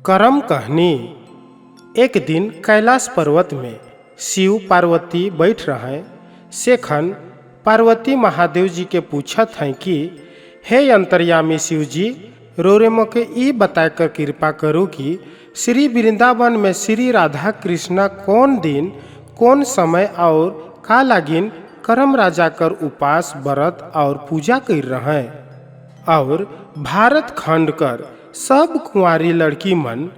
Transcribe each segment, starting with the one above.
करम कहनी। एक दिन कैलाश पर्वत में शिव पार्वती बैठ रहे। सेखन पार्वती महादेव जी के पूछत हैं कि हे अंतर्यामी शिव जी, रोरे मोके ई बताए कर कृपा करो कि श्री वृंदावन में श्री राधा कृष्णा कौन दिन कौन समय और का लागिन करम राजा कर उपास व्रत और पूजा कर रहे, और भारत खंड कर सब कुंवारी लड़की मन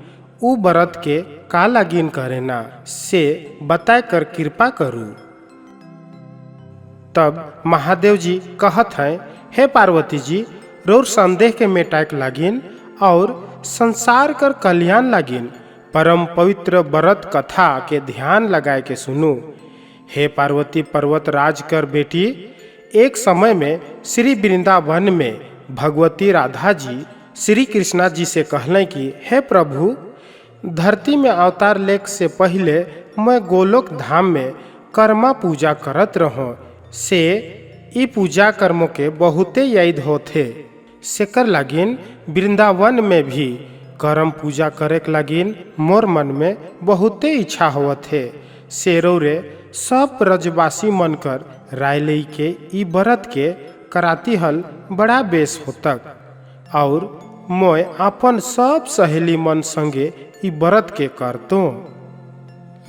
उ व्रत के का लागिन करेना से बताए कर कृपा करूँ। तब महादेव जी कहत हैं, हे पार्वती जी, रोर संदेह के मेटाक लागिन और संसार कर कल्याण लागिन परम पवित्र व्रत कथा के ध्यान लगाए के सुनू। हे पार्वती पर्वत राज कर बेटी, एक समय में श्री वृंदावन में भगवती राधा जी श्री कृष्णा जी से कहलें कि हे प्रभु, धरती में अवतार लेख से पहले मैं गोलोक धाम में कर्मा पूजा करत रहो से ई पूजा कर्मों के बहुते याद होते। सेकर लागिन वृंदावन में भी करम पूजा करे के लागिन मोर मन में बहुते इच्छा होवत है। सेरो रे सब ब्रजवासी मन कर राय लई के ई व्रत के कराती हल बड़ा बेस होतक, और मैं अपन सब सहेली मन संगे ई व्रत के करतो।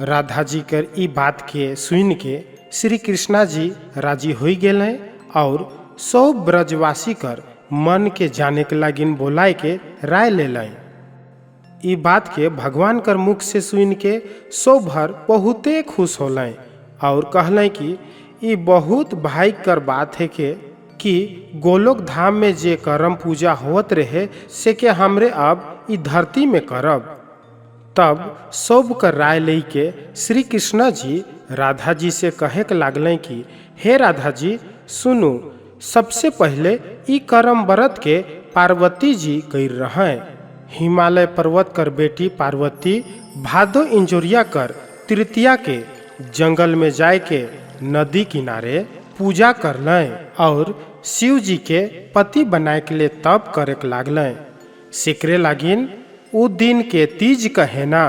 राधा जी कर ई बात के सुन के श्री कृष्णा जी राजी हो गए और सब ब्रजवासी कर मन के जाने के लागिन बोलाए के राय ले लें। ई बात के भगवान कर मुख से सुन के सब भर बहुते खुश होलें और कहलें कि ई बहुत भाई कर बात है कि गोलोक धाम में जे करम पूजा होत रहे से के हमरे अब ई धरती में करब। तब सब कर राय ले के श्री कृष्ण जी राधा जी से कहे के लागलें कि हे राधा जी सुनू, सबसे पहले ई करम व्रत के पार्वती जी कर रहे। हिमालय पर्वत कर बेटी पार्वती भादो इंजोरिया कर तृतीया के जंगल में जाए के नदी किनारे पूजा कर लें और शिव जी के पति बनाए के लिए तप करे के लागलें। सिकरे लागिन उ दिन के तीज कहे ना,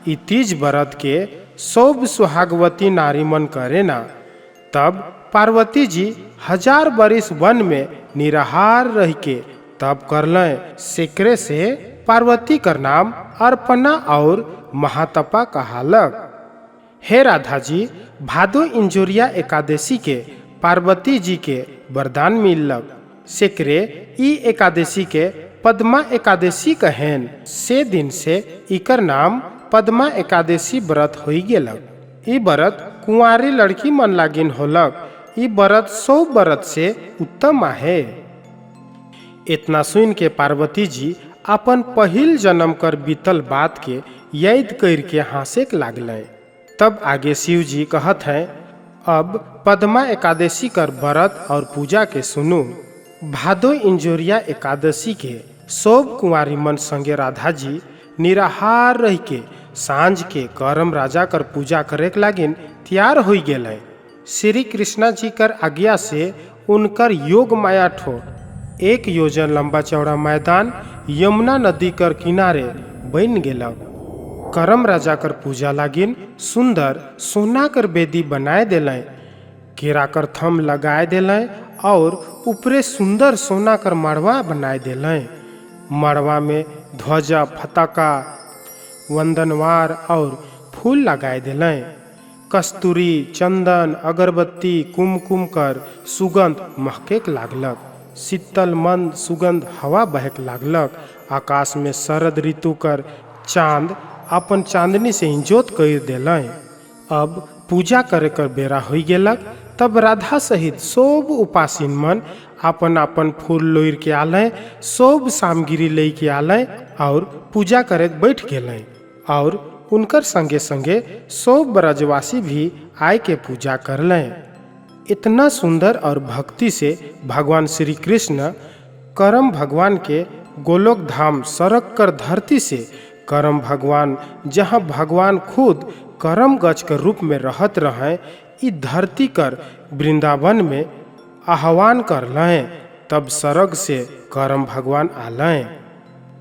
ई तीज व्रत के सब सुहागवती नारी मन करे ना। तब पार्वती जी 1000 बरिस वन में निराहार रह के तब कर लें। सिकरे से पार्वती कर नाम अर्पणा और महातपा कहालक। हे राधा जी, भादो इंजोरिया एकादशी के पार्वती जी के वरदान मिलक। सेकरे ई एकादशी के पद्मा एकादशी कहेन। से दिन से इकर नाम पद्मा एकादशी व्रत हो गेलक। ई व्रत कुंवारी लड़की मन लागिन होलक। ई व्रत 100 व्रत से उत्तम आहे। इतना सुन के पार्वती जी अपन पहिल जन्म कर बीतल बात के याद कर के हंसे के लागलें। तब आगे शिव जी कहत हैं, अब पद्मा एकादशी कर व्रत और पूजा के सुनू। भादो इंजोरिया एकादशी के सब कुंवारी मन संगे राधा जी निराहार रह के सांझ के करम राजा कर पूजा करे के लागिन तैयार हो गए। श्री कृष्णा जी कर आज्ञा से उनकर योग माया ठो 1 योजन लंबा चौड़ा मैदान यमुना नदी कर किनारे बन गेल। करम राजा कर पूजा लागिन सुंदर सोना कर बेदी बनाए दिलें, केरा कर थम लगाए दिलें और ऊपरे सुंदर सोना कर मड़वा बनाए दिलें। मड़वा में ध्वजा पताका वंदनवार और फूल लगाए दिलें। कस्तूरी चंदन अगरबत्ती कुमकुम कर सुगंध महके लागलक। शीतल मंद सुगंध हवा बहक लागलक। आकाश में शरद ऋतु कर चांद अपन चांदनी से इंजोत कर दिलें। अब पूजा करे कर बेरा हो गेलक। तब राधा सहित सब उपासीन मन अपन अपन फूल लोर के आलें, सब सामग्री ले के आलें और पूजा करे बैठ गेलें। और उनकर संगे संगे सब ब्रजवासी भी आय के पूजा कर लें। इतना सुंदर और भक्ति से भगवान श्री कृष्ण करम भगवान के गोलोक धाम सरक कर धरती से करम भगवान, जहाँ भगवान खुद करम गज के रूप में रहत रहें, ई धरती कर वृंदावन में आह्वान कर लें। तब सरग से करम भगवान आलें।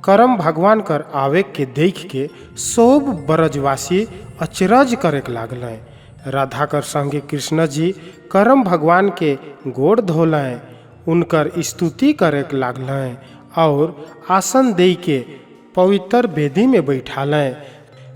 करम भगवान कर आवे के देख के सब ब्रजवासी अचरज करे लागलें। राधा कर संगे कृष्ण जी करम भगवान के गोड़ धोलें, उनकर स्तुति करे लागलें और आसन दे के पवित्र वेदी में बैठालें।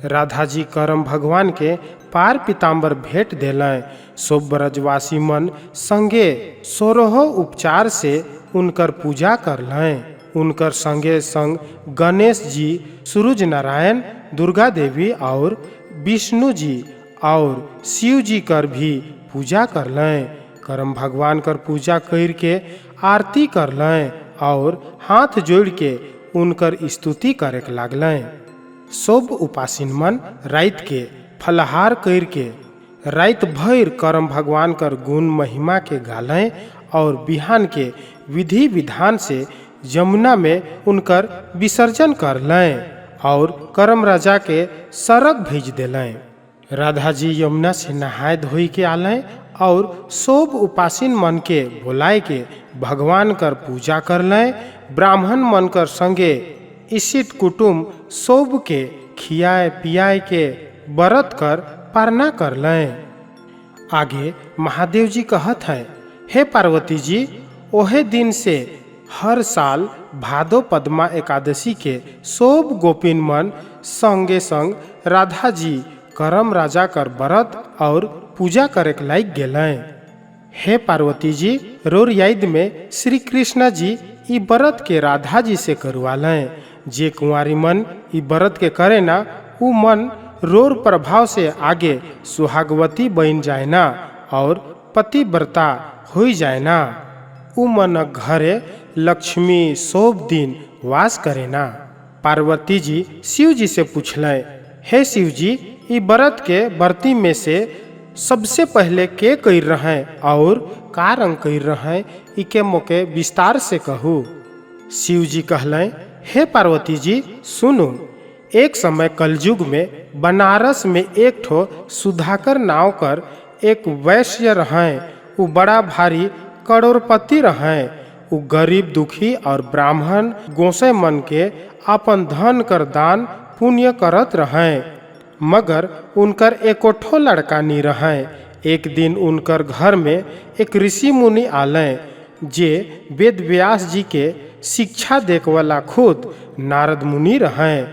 राधा जी करम भगवान के पार पीताम्बर भेंट देलें। सब ब्रजवासी मन संगे 16 उपचार से उनकर पूजा करलें। उनकर संगे संग गणेश जी, सूरज नारायण, दुर्गा देवी और विष्णु जी और शिव जी कर भी पूजा करलें। करम भगवान कर पूजा करके आरती करलें और हाथ जोड़ के उनकर स्तुति करे लागलें। सब उपासीन मन रात के फलहार करके रात भर करम भगवान कर गुण महिमा के गालें और बिहान के विधि विधान से यमुना में उनकर विसर्जन कर लें और करम राजा के सरग भेज देलें। राधा जी यमुना से नहाय धोई के आलें और सब उपासीन मन के बुलाए के भगवान कर पूजा कर लें। ब्राह्मण मन कर संगे इसित कुटुम सब के खियाए पियाए के व्रत कर पारना कर लें। आगे महादेव जी कहत हैं, हे पार्वती जी, ओहे दिन से हर साल भादो पद्मा एकादशी के सब गोपिन मन संगे संग राधा जी करम राजा कर व्रत और पूजा करे लायक गेलें। हे पार्वती जी, रोर याद में श्री कृष्ण जी ई व्रत के राधा जी से करवालें। जे कुंवारी मन ई व्रत के करे ना, उ मन रोर प्रभाव से आगे सुहागवती बन जाए ना और पतिव्रता हो जाए ना। उ मन घरे लक्ष्मी सब दिन वास करे ना। पार्वती जी शिव जी से पूछलें, हे शिव जी, ई व्रत के व्रती में से सबसे पहले के कर रहे और का रंग कर रहे, इके मोके विस्तार से कहू। शिव जी कहलें, हे पार्वती जी, सुनो। एक समय कलयुग में बनारस में एक ठो सुधाकर नाव कर एक वैश्य रहें। वो बड़ा भारी करोड़पति रहें। वो गरीब दुखी और ब्राह्मण गोसाई मन के अपन धन कर दान पुण्य करत रहें, मगर उनकर एकोठो लड़का नहीं रहें। एक दिन उनकर घर में एक ऋषि मुनि आलें, जे वेद व्यास जी के शिक्षा देख वाला खुद नारद मुनि रहें।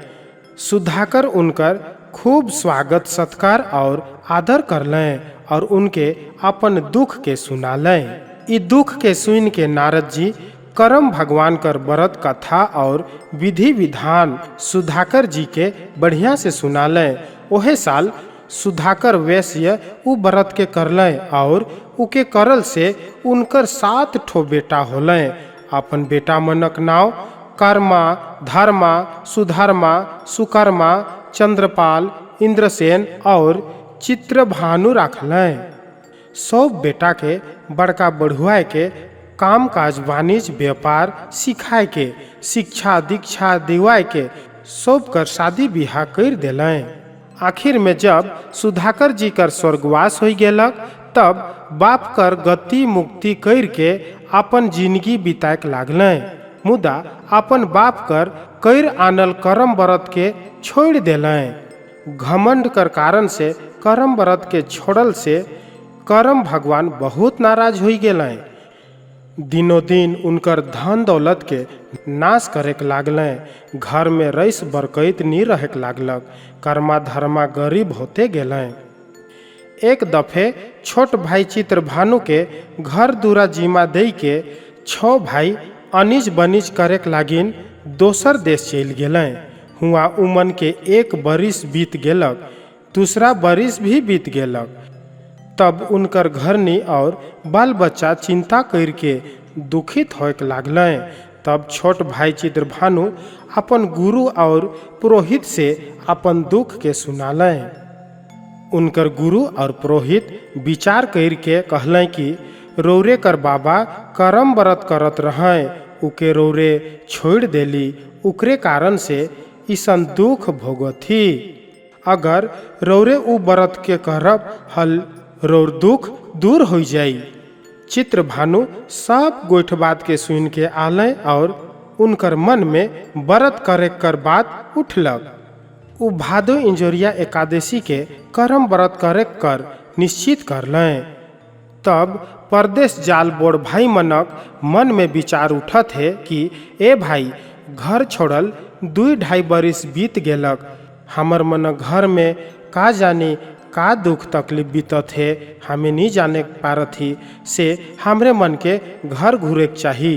सुधाकर उनकर खूब स्वागत सत्कार और आदर कर लें और उनके अपन दुख के सुना लें। ई दुख के सुन के नारद जी करम भगवान कर व्रत कथा और विधि विधान सुधाकर जी के बढ़िया से सुना लें। ओहे साल सुधाकर वैश्य उ व्रत के कर लें और उके करल से उनकर 7 ठो बेटा होलें। अपन बेटा मनक नाव कर्मा, धर्मा, सुधर्मा, सुकर्मा, चंद्रपाल, इंद्रसेन और चित्रभानु रखलें। सब बेटा के बड़का बढ़ुआए के काम काज वाणिज्य व्यापार सिखाए के शिक्षा दीक्षा दिवाए के सब कर शादी बियाह कर देलें। आखिर में जब सुधाकर जी कर स्वर्गवास हो गेलक, तब बाप कर गति मुक्ति कर के अपन जिंदगी बिताए लागलें। मुदा अपन बाप कर आनल करम व्रत के छोड़ देलें। घमंड कर कारण से करम व्रत के छोड़ल से करम भगवान बहुत नाराज हो गेलें। दिनों दिन उनकर धन दौलत के नाश करे लागलें। घर में रईस बरकैत नहीं रहे लागलक। कर्मा धर्मा गरीब होते गेलें। एक दफे छोट भाई चित्रभानु के घर दूरा जिम्मा दे के 6 भाई अनिज बनिज करे लागिन दोसर देश चल गेलें। हुआ उमन के 1 बरिस बीत गेलक, दूसरा बरिस भी बीत गेलक। तब उनकर घरनी और बाल बच्चा चिंता करके दुखित होए लागलें। तब छोट भाई चित्रभानु अपन गुरु और पुरोहित से अपन दुख के सुनालें। उनकर गुरु और पुरोहित विचार करके कहलें कि रौरे कर बाबा करम व्रत करत रहें, उके रौरे छोड़ देली, उकरे कारण से ईसन दुख भोगथी। अगर रौरे उ व्रत के करब हल रौर दुख दूर हो जाई। चित्रभानु सब गोठ बात के सुन के आलें और उनकर मन में व्रत करे कर बात उठलक। उ भादो इंजोरिया एकादशी के करम व्रत करे कर निश्चित करलें। तब परदेश जाल बोड़ भाई मनक मन में विचार उठत है कि ए भाई, घर छोड़ल 2-2.5 बरिस बीत गेलक, हमर मन घर में का जाने का दुख तकलीफ बीतत है, हमें नहीं जाने पारथी से हमरे मन के घर घूरे चाही।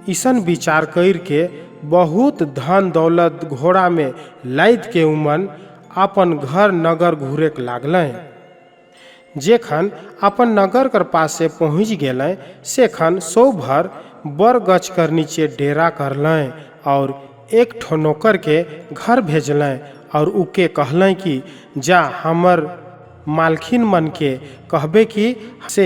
इसन विचार कर के बहुत धन दौलत घोड़ा में लाद के उमन अपन घर नगर घूरे लागलें। जेखन अपन नगर कर पास से पहुँच गए सेखन सो भर बर गच कर नीचे डेरा करलें और एक ठो नौकर के घर भेजलें और उके कहलें कि जा हमर मालखिन मन के कहबे कि से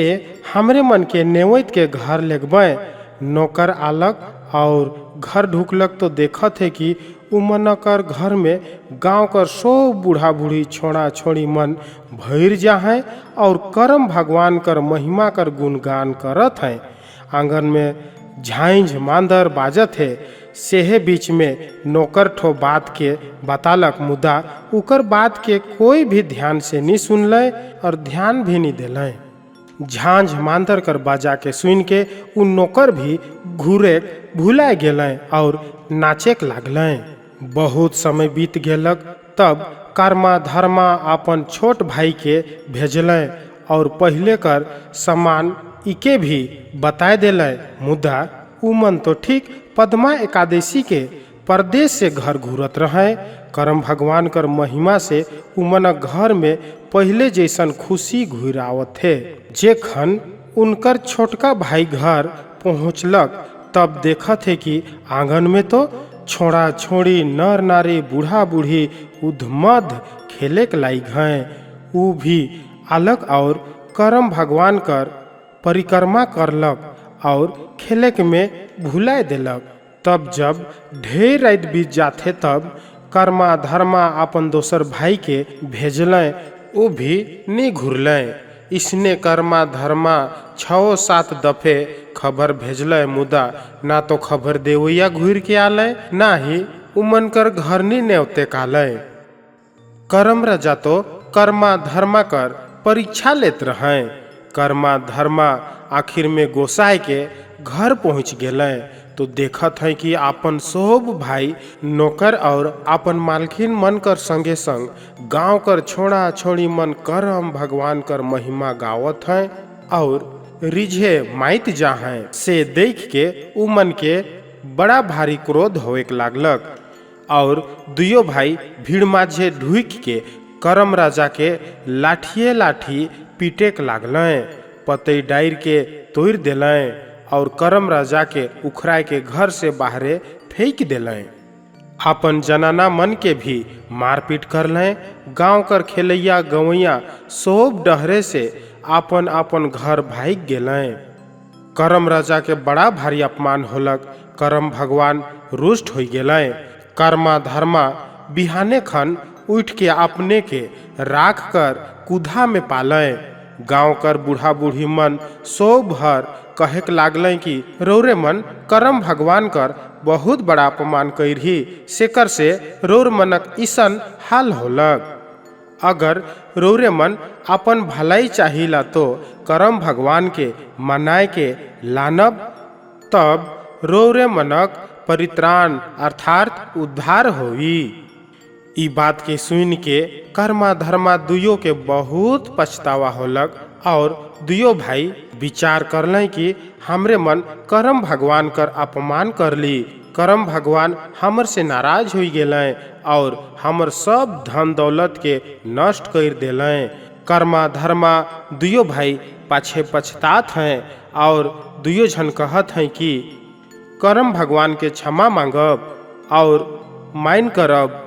हमरे मन के नेवैत के घर लेगबे। नौकर आलक और घर ढुकलक तो देखत है कि उमन कर घर में गांव कर सो बूढ़ा बूढ़ी छोड़ा छोड़ी मन भैर जा हैं और करम भगवान कर महिमा कर गुणगान करत हैं। आंगन में झांझ मांदर बाजत है। सेहे बीच में नौकर ठो बात के बतालक, मुदा उकर बात के कोई भी ध्यान से नहीं सुनले और ध्यान भी नहीं दिलें। झांझ मांदर कर बाजा के सुन के उन नौकर भी घूरे भूला गेलें और नाचेक लागलें। बहुत समय बीत गेलक। तब कर्मा धर्मा अपन छोट भाई के भेजलें और पहले कर समान इके भी बताए दिलें। मुदा उमन तो ठीक पद्मा एकादशी के परदेश से घर घूरत रहे। करम भगवान कर महिमा से उमन घर में पहले जैसन खुशी घुरावत थे। जेखन उनकर छोटका भाई घर पहुँचलक तब देखत है कि आंगन में तो छोड़ा छोड़ी नर नारी बूढ़ा बूढ़ी उधमध खेले के लायक हैं। उ भी अलग और करम भगवान कर परिक्रमा करलक और खेले के में भुलाए दिलक। तब जब ढेर रात बीत जाते तब कर्मा धर्मा अपन दोसर भाई के भेजलें, वो भी नहीं घुरलें। इसने कर्मा धर्मा 6-7 दफे खबर भेजलें, मुदा ना तो खबर देवैया घूर के आले ना ही उमन कर घर नहीं नेवते काले। करम राजा तो कर्मा धर्मा कर परीक्षा लेत रहे। कर्मा धर्मा आखिर में गोसाई के घर पहुँच गए तो देखत है कि अपन सब भाई नौकर और अपन मालकिन मन कर संगे संग गांव कर छोड़ा छोड़ी मन करम भगवान कर महिमा गावत हैं और रिझे माइत जा हैं। से देख के उ मन के बड़ा भारी क्रोध होए लागलक और दुयो भाई भीड़ माझे ढुक के करम राजा के लाठिए लाठी पीटे लागलें। पतई डायर के तोड़ दिलें और करम राजा के उखराय के घर से बाहरे फेंक दिलें। अपन जनाना मन के भी मारपीट कर लें। गांव कर खेलैया गवैया सोब डहरे से आपन आपन घर भाग गेलें। करम राजा के बड़ा भारी अपमान होलक। करम भगवान रुष्ट हो गेलें। कर्मा धर्मा बिहाने खन उठ के अपने के राख कर कुधा में पालें। गांव कर बूढ़ा बूढ़ी मन सो भर कहेक लागलें कि रौरे मन करम भगवान कर बहुत बड़ा अपमान करही, सेकर से रौर मनक ईसन हाल होलक। अगर रौरे मन अपन भलाई चाहिला तो करम भगवान के मनाए के लानब, तब रौरे मनक परित्राण अर्थात उद्धार होई। ई बात के सुन के कर्मा धर्मा दुयो के बहुत पछतावा होलक और दुयो भाई विचार करलें कि हमरे मन करम भगवान कर अपमान कर ली। करम भगवान हमर से नाराज हो गेलें और हमर सब धन दौलत के नष्ट कर देलें। कर्मा धर्मा दुयो भाई पाछे पछतात हैं और दुयो झन कहत हैं कि करम भगवान के क्षमा मांगब और माइन करब।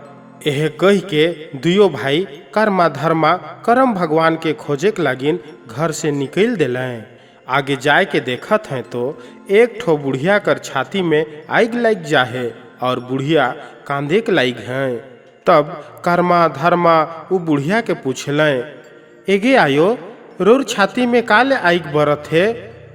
यह कह के दुयो भाई कर्मा धर्मा करम भगवान के खोजे के लागिन घर से निकल दिलें। आगे जाए के देखत हैं तो एक ठो बुढ़िया कर छाती में आग लग जाहे और बुढ़िया कांधे के लायक हैं। तब कर्मा धर्मा वो बुढ़िया के पूछलें, एगे आयो रोर छाती में काले आग बरत है।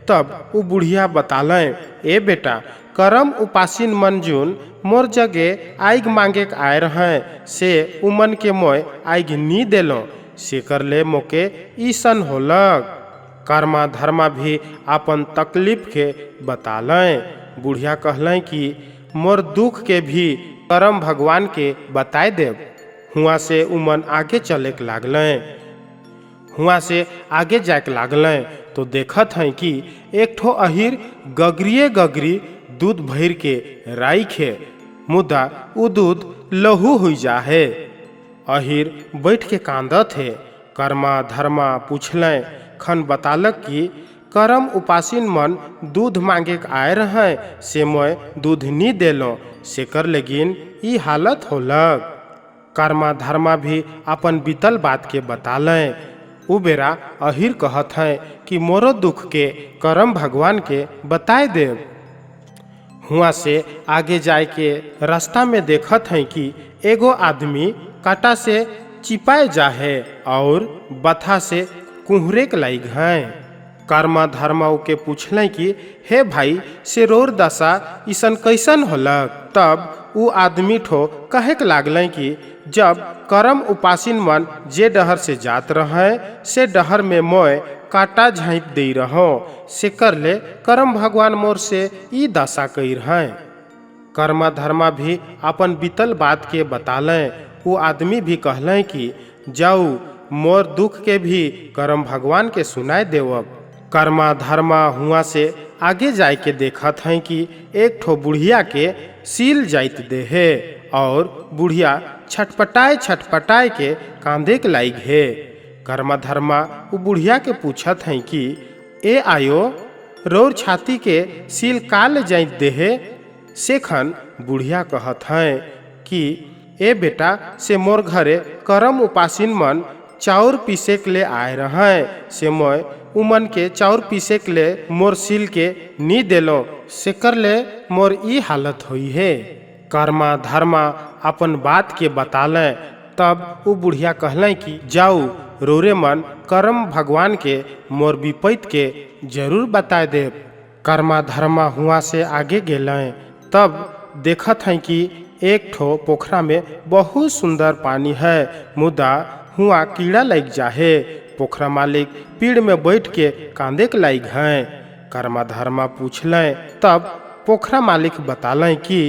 तब वो बुढ़िया बतालें, ए बेटा करम उपासीन मन जोन मोर जगे आइग मांगे आए रहे से उमन के मोय आइग नी देलो से कर ले मोके ईसन होलक। कर्मा धर्मा भी अपन तकलीफ के बतालें। बुढ़िया कहलें कि मोर दुख के भी करम भगवान के बताए देव। हुआ से उमन आगे चले के लागलें। हुआ से आगे जाके लागलें तो देखत हैं कि एक ठो अहिर गगरिए गगरी दूध भर के राइखे मुदा उ दूध लहू हुई जा है। अहिर बैठ के कांदत है। कर्मा धर्मा पूछलें खन बतालक कि करम उपासीन मन दूध मांगे आए रहे से मैं दूध नी देलो से कर लेकिन ई हालत होलक। कर्मा धर्मा भी अपन बीतल बात के बतालें। उ बेरा अहिर कहत हैं कि मोरो दुख के करम भगवान के बताए देव। हुआ से आगे जाए के रास्ता में देखत हैं कि एगो आदमी काटा से चिपाए जा है और बथा से कुहरे के लाइग हैं। कर्मा धर्मा के पूछलें कि हे भाई से रोर दशा ईसन कैसन होलक। तब उ आदमी ठो कहे के लागलें कि जब करम उपासीन मन जे डहर से जात रहे से डहर में मोय काटा झाँप दे रहो से कर ले करम भगवान मोर से ई दशा कई हैं। कर्मा धर्मा भी अपन बीतल बात के बतालें। वो आदमी भी कहलें कि जाऊ मोर दुख के भी करम भगवान के सुनाए देवब। कर्मा धर्मा हुआ से आगे जाए के देखत हैं कि एक ठो बुढ़िया के सील जाइत दे है और बुढ़िया छटपटाए के कांधे के लाइग है। कर्मा धर्मा वो बुढ़िया के पूछत हैं कि ए आयो रोर छाती के सील काल जाइत दे है। सेखन बुढ़िया कहत हैं कि ए बेटा से मोर घरे करम उपासीन मन चाउर पीसे के ले आए रहे से मैं उमन के चाउर पीसे के ले मोर सील के नी देलो से कर ले मोर ई हालत हुई है। कर्मा धर्मा अपन बात के बतालें। तब वो बुढ़िया कहलें कि जाऊ रोरे मन करम भगवान के मोर विपैत के जरूर बताए देव। कर्मा धर्मा हुआ से आगे गेलें। तब देखत हैं कि एक ठो पोखरा में बहुत सुंदर पानी है मुदा हुआ कीड़ा लग जाहे। पोखरा मालिक पीड़ में बैठ के कांदे के लाइग हैं। कर्मा धर्मा पूछलें। तब पोखरा मालिक बतालें कि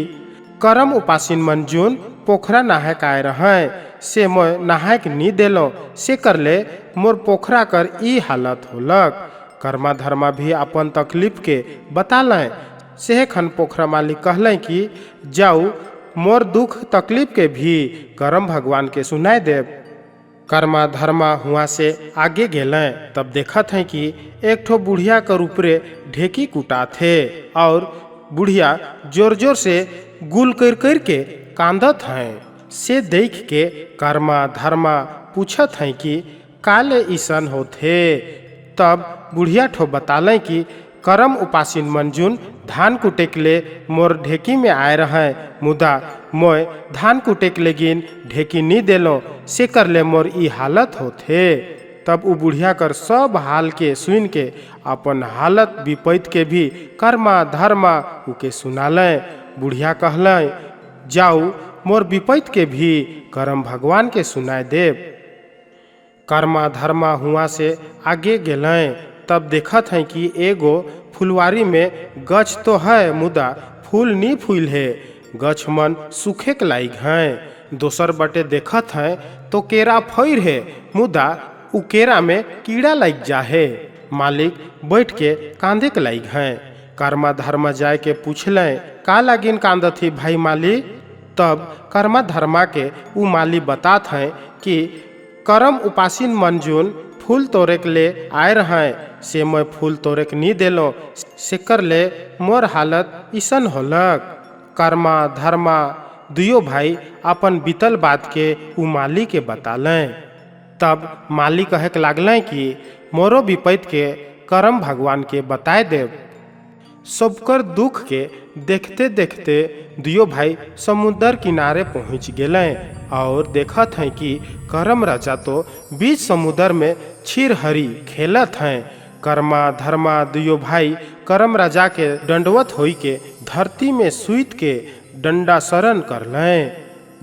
करम उपासीन मन जोन पोखरा नहायक आए रहे से मैं नहायक नी देलो से कर ले मोर पोखरा कर ई हालत होलक। कर्मा धर्मा भी अपन तकलीफ के बतालें। से खन पोखरा मालिक कहलें कि जाऊ मोर दुख तकलीफ के भी करम भगवान के सुनाए देव। कर्मा धर्मा हुआ से आगे गेलें। तब देखत हैं कि एक ठो बुढ़िया कर ऊपरे ढेकी कुटात है और बुढ़िया जोर जोर से गुल कर के कांदत हैं। से देख के कर्मा धर्मा पूछत हैं कि काले ईसन होते। तब बुढ़िया ठो बतालें कि करम उपासीन मंजुन धान कुटे के ले मोर ढेकी में आए रहे मुदा मोय धान कुटे के लेगिन ढेकी नी देलो से कर ले मोर ई हालत होते। तब उ बुढ़िया कर सब हाल के सुन के अपन हालत विपैत के भी कर्मा धर्मा उके सुनालें। बुढ़िया कहलें जाऊ मोर विपैत के भी करम भगवान के सुनाए देव। कर्मा धर्मा हुआ से आगे गेलें। तब देखत हैं कि एगो फुलवारी में गछ तो है मुदा फूल नी फूल है। गछ मन सूखे के लाइग हैं। दोसर बटे देखत हैं तो केरा फैर है मुदा उ केरा में कीड़ा लग जा है। मालिक बैठ के कांदे के लाइग हैं। कर्मा धर्मा जाए के पूछलें का लागिन कांदत ही भाई माली। तब कर्मा धर्मा के उ माली बतात हैं कि करम उपासीन मन जोन फूल तोड़े के ले आए रहे से मैं फूल तोड़े के नी देलो से कर ले मोर हालत ईसन होलक। कर्मा धर्मा दुयो भाई अपन बीतल बात के उ माली के बतालें। तब माली कहे के लागलें कि मोरो विपैत के करम भगवान के बताए देव। सबकर दुख के देखते देखते दुयो भाई समुद्र किनारे पहुँच गेलें और देखत हैं कि करम राजा तो बीच समुद्र में छिरहरी खेलत हैं। कर्मा धर्मा दुयो भाई करम राजा के दंडवत होई के धरती में सुइत के डंडा शरण करलें,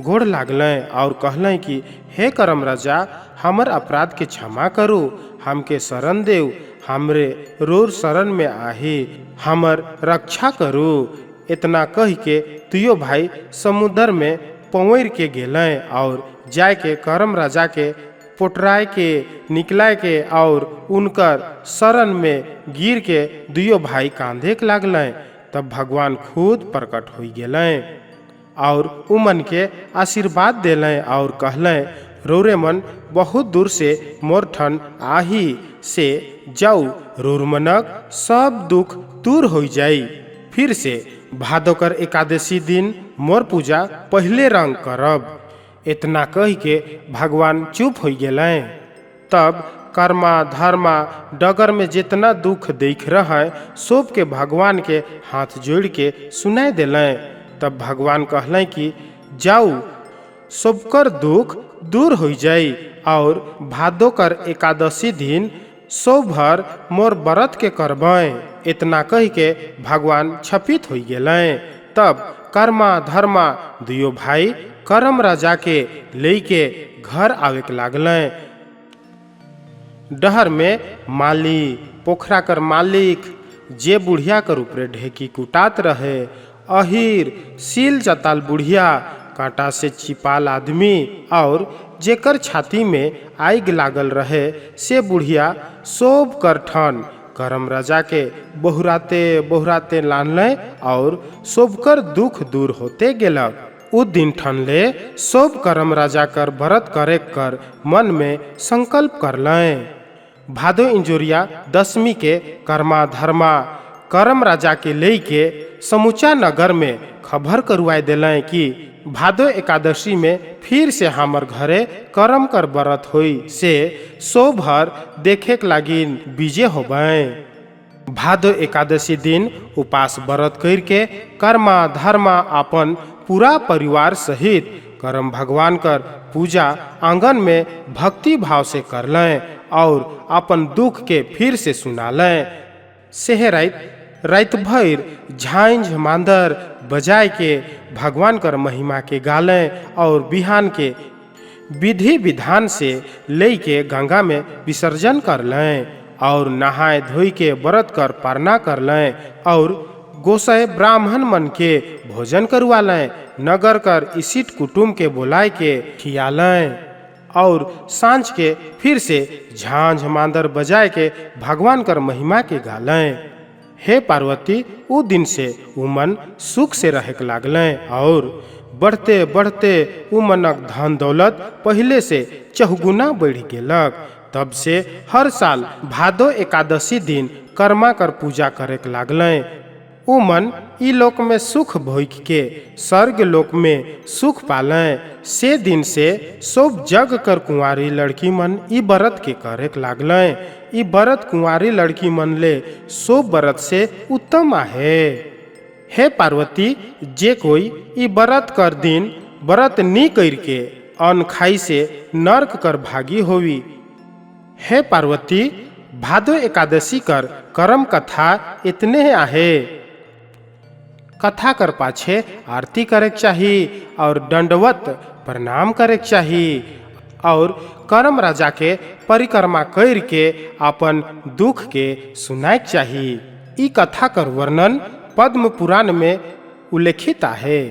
गोड़ लागलें और कहलें कि हे करम राजा, हमर अपराध के क्षमा करू, हमके शरण देव, हमरे रोर शरण में आही, हमर रक्षा करू। इतना कह के तुयो भाई समुद्र में पवैर के गेलें और जाय के करम राजा के पोटराय के निकलाय के और उनकर शरण में गिर के दुयो भाई कांधे के लागलें। तब भगवान खुद प्रकट हो गेलें और उमन के आशीर्वाद देलें और कहलें, रोरे मन बहुत दूर से मोर ठन आही से जाऊ, रोर मनक सब दुख दूर हो जाई। फिर से भादोकर एकादशी दिन मोर पूजा पहले रंग करब। इतना कह के भगवान चुप हो गेलें। तब कर्मा धर्मा डगर में जितना दुख देख रहे सब के भगवान के हाथ जोड़ के सुनाई दिलें। तब भगवान कहलें कि जाऊ, सबकर दुख दूर हो जाई और भादोकर एकादशी दिन सौ भर मोर व्रत के करबें। इतना कह के भगवान छपित हो गेलें। तब कर्मा धर्मा दुयो भाई करम राजा के लेके घर आवे के लागलें। डहर में माली पोखरा कर मालिक जे बुढ़िया कर ऊपरे ढेकी कुटात रहे, अहिर सील जताल बुढ़िया कांटा से चिपाल आदमी और जेकर छाती में आग लागल रहे से बुढ़िया सोब कर ठन करम राजा के बहुराते बहुराते लानलें और सोबकर दुख दूर होते गेलक। उ दिन ठनले सब करम राजा कर व्रत करे कर मन में संकल्प करलें। भादो इंजोरिया दशमी के कर्मा धर्मा करम राजा के लेके समूचा नगर में खबर करवाए दिलें कि भादो एकादशी में फिर से हमर घरे करम कर व्रत होई से सो भर देखे के लागी बीजे होबें। भादो एकादशी दिन उपास व्रत करके कर्मा धर्मा अपन पूरा परिवार सहित करम भगवान कर पूजा आंगन में भक्ति भाव से कर लें और अपन दुख के फिर से सुना लें। रात भर झांझ मांदर बजाय के भगवान कर महिमा के गालें और बिहान के विधि विधान से ले के गंगा में विसर्जन कर लें और नहाए धोई के व्रत कर पारना कर लें और गोसाई ब्राह्मण मन के भोजन करवा लें, नगर कर इसिट कुटुम के बुलाए के खिया लें और सांझ के फिर से झांझ मांदर बजाए के भगवान कर महिमा के गालें। हे पार्वती, उ दिन से उमन सुख से रहे लागलें और बढ़ते बढ़ते उमनक धन दौलत पहले से चहुगुना बढ़ गेलक। तब से हर साल भादो एकादशी दिन कर्मा कर पूजा करे लागलें। उमन ई लोक में सुख भोग के स्वर्ग लोक में सुख पालें। से दिन से सब जग कर कुंवारी लड़की मन ई व्रत के करे लागलें। ई व्रत कुंवारी लड़की मन ले सब व्रत से उत्तम आहे। हे पार्वती, जे कोई ई व्रत कर दिन व्रत नी करके अन्न खाई से नरक कर भागी होवी। हे पार्वती, भादो एकादशी कर करम कथा इतने आहे। कथा कर पाछे आरती करे चाहिए और दंडवत प्रणाम करे चाहिए और करम राजा के परिक्रमा कर के अपन दुख के सुनाए चाहिए। ई कथा कर वर्णन पद्म पुराण में उल्लेखित है।